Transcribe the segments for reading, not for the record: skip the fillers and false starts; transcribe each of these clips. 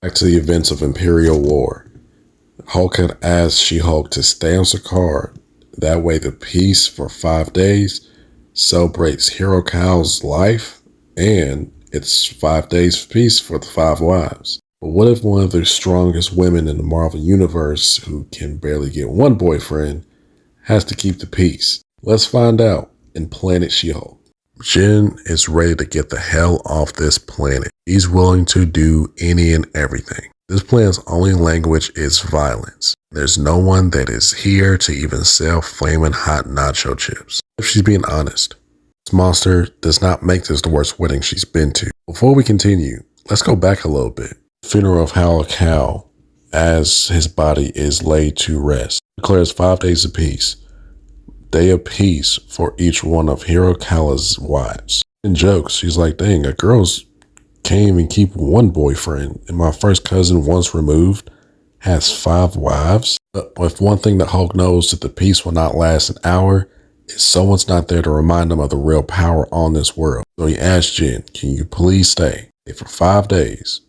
Back to the events of Imperial War. Hulk had asked She-Hulk to stay on Sakaar. That way the peace for 5 days celebrates Hero Cal's life, and it's 5 days of peace for the 5 wives. But what if one of the strongest women in the Marvel Universe, who can barely get one boyfriend, has to keep the peace? Let's find out in Planet She-Hulk. Jen is ready to get the hell off this planet. He's willing to do any and everything. This planet's only language is violence. There's no one that is here to even sell flaming hot nacho chips. If she's being honest, this monster does not make this the worst wedding she's been to. Before we continue, let's go back a little bit. Funeral of Hero Cal, as his body is laid to rest, declares 5 days of peace. Day of peace for each one of Hero Cal's wives. In jokes, she's like, dang, a girl's can't even keep one boyfriend, and my first cousin, once removed, has 5 wives. But if one thing that Hulk knows that the peace will not last an hour, is someone's not there to remind him of the real power on this world. So he asks Jen, can you please stay for 5 days,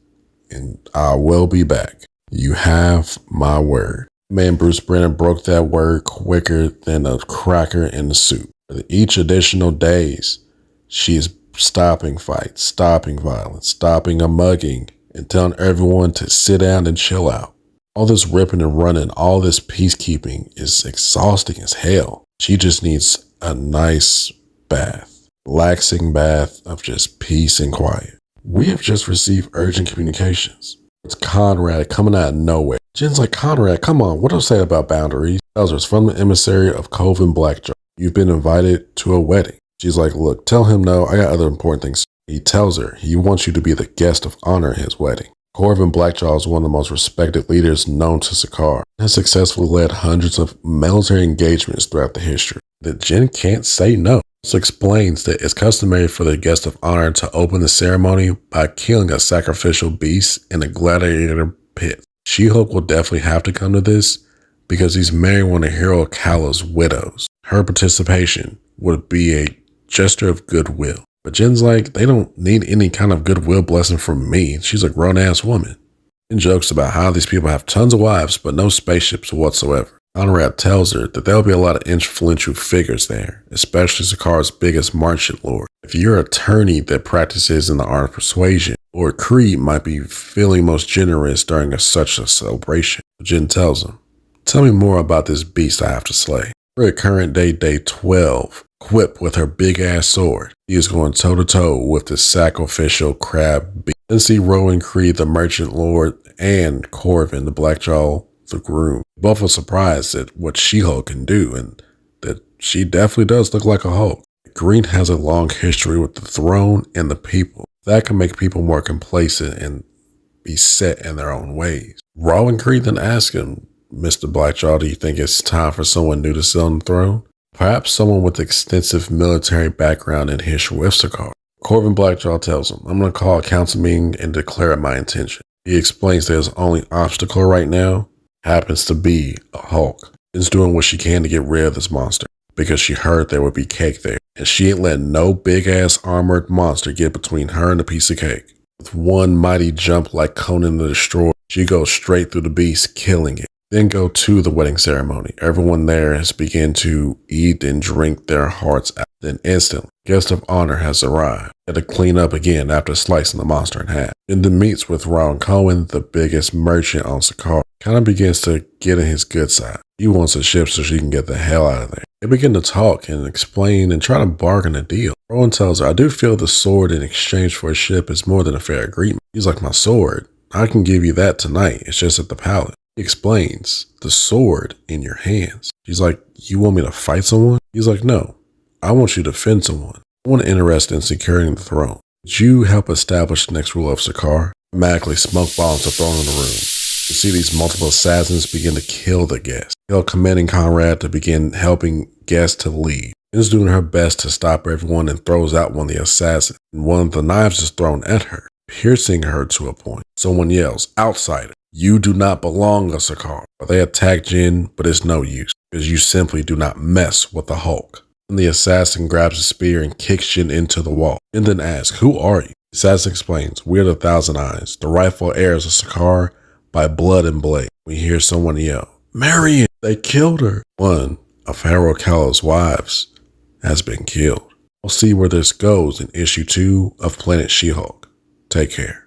and I will be back. You have my word. Man, Bruce Banner broke that word quicker than a cracker in the soup. For each additional days, she is stopping fights, stopping violence, stopping a mugging, and telling everyone to sit down and chill out. All this ripping and running, all this peacekeeping is exhausting as hell. She just needs a nice bath, relaxing bath of just peace and quiet. We have just received urgent communications. It's Conrad coming out of nowhere. Jen's like, Conrad, come on, what do I say about boundaries? Tells her it's from the emissary of Coven Blackjaw. You've been invited to a wedding. She's like, look, tell him no, I got other important things. He tells her he wants you to be the guest of honor at his wedding. Coven Blackjaw is one of the most respected leaders known to Sakaar, and has successfully led hundreds of military engagements throughout the history. That Jen can't say no. This explains that it's customary for the guest of honor to open the ceremony by killing a sacrificial beast in a gladiator pit. She-Hulk will definitely have to come to this because he's marrying one of Hero Cal's widows. Her participation would be a gesture of goodwill. But Jen's like, they don't need any kind of goodwill blessing from me. She's a grown-ass woman. Jen jokes about how these people have tons of wives but no spaceships whatsoever. Conrad tells her that there'll be a lot of influential figures there, especially Sakaar's biggest merchant lord. If you're an attorney that practices in the art of persuasion, Lord Creed might be feeling most generous during such a celebration. Jen tells him, tell me more about this beast I have to slay. We're at current day 12, equipped with her big-ass sword. He is going toe-to-toe with the sacrificial crab beast. Then see Rowan Creed, the merchant lord, and Corvin, the Blackjaw, the groom. Both are surprised at what She-Hulk can do, and that she definitely does look like a Hulk. Green has a long history with the throne and the people. That can make people more complacent and be set in their own ways. Rowan Creed then asks him, Mr. Blackjaw, do you think it's time for someone new to sit on the throne? Perhaps someone with extensive military background and history with Sakaar. Corvin Blackjaw tells him, I'm going to call a council meeting and declare my intention. He explains that his only obstacle right now happens to be a Hulk. Jen's doing what she can to get rid of this monster because she heard there would be cake there. And she ain't letting no big-ass armored monster get between her and a piece of cake. With one mighty jump like Conan the Destroyer, she goes straight through the beast, killing it. Then go to the wedding ceremony. Everyone there has begun to eat and drink their hearts out. Then instantly, guest of honor has arrived. Had to clean up again after slicing the monster in half. Then the meets with Ron Cohen, the biggest merchant on Sakaar. Kind of begins to get in his good side. He wants a ship so she can get the hell out of there. They begin to talk and explain and try to bargain a deal. Rowan tells her, I do feel the sword in exchange for a ship is more than a fair agreement. He's like, my sword? I can give you that tonight. It's just at the palace. He explains, the sword in your hands. She's like, you want me to fight someone? He's like, no, I want you to defend someone. I want interested in securing the throne. Would you help establish the next ruler of Sakaar? Automatically, smoke bombs are thrown in the room. You see these multiple assassins begin to kill the guests. Hill commanding Conrad to begin helping guests to leave. Jen's doing her best to stop everyone and throws out one of the assassins. And one of the knives is thrown at her, piercing her to a point. Someone yells, outsider. You do not belong to Sakaar. They attack Jen, but it's no use, because you simply do not mess with the Hulk. And the assassin grabs a spear and kicks Jen into the wall, and then asks, who are you? Assassin explains, "We are the Thousand Eyes, the rightful heirs of Sakaar by blood and blade." We hear someone yell, "Marion, they killed her." One of Pharaoh Callow's wives has been killed. We'll see where this goes in issue 2 of Planet She-Hulk. Take care.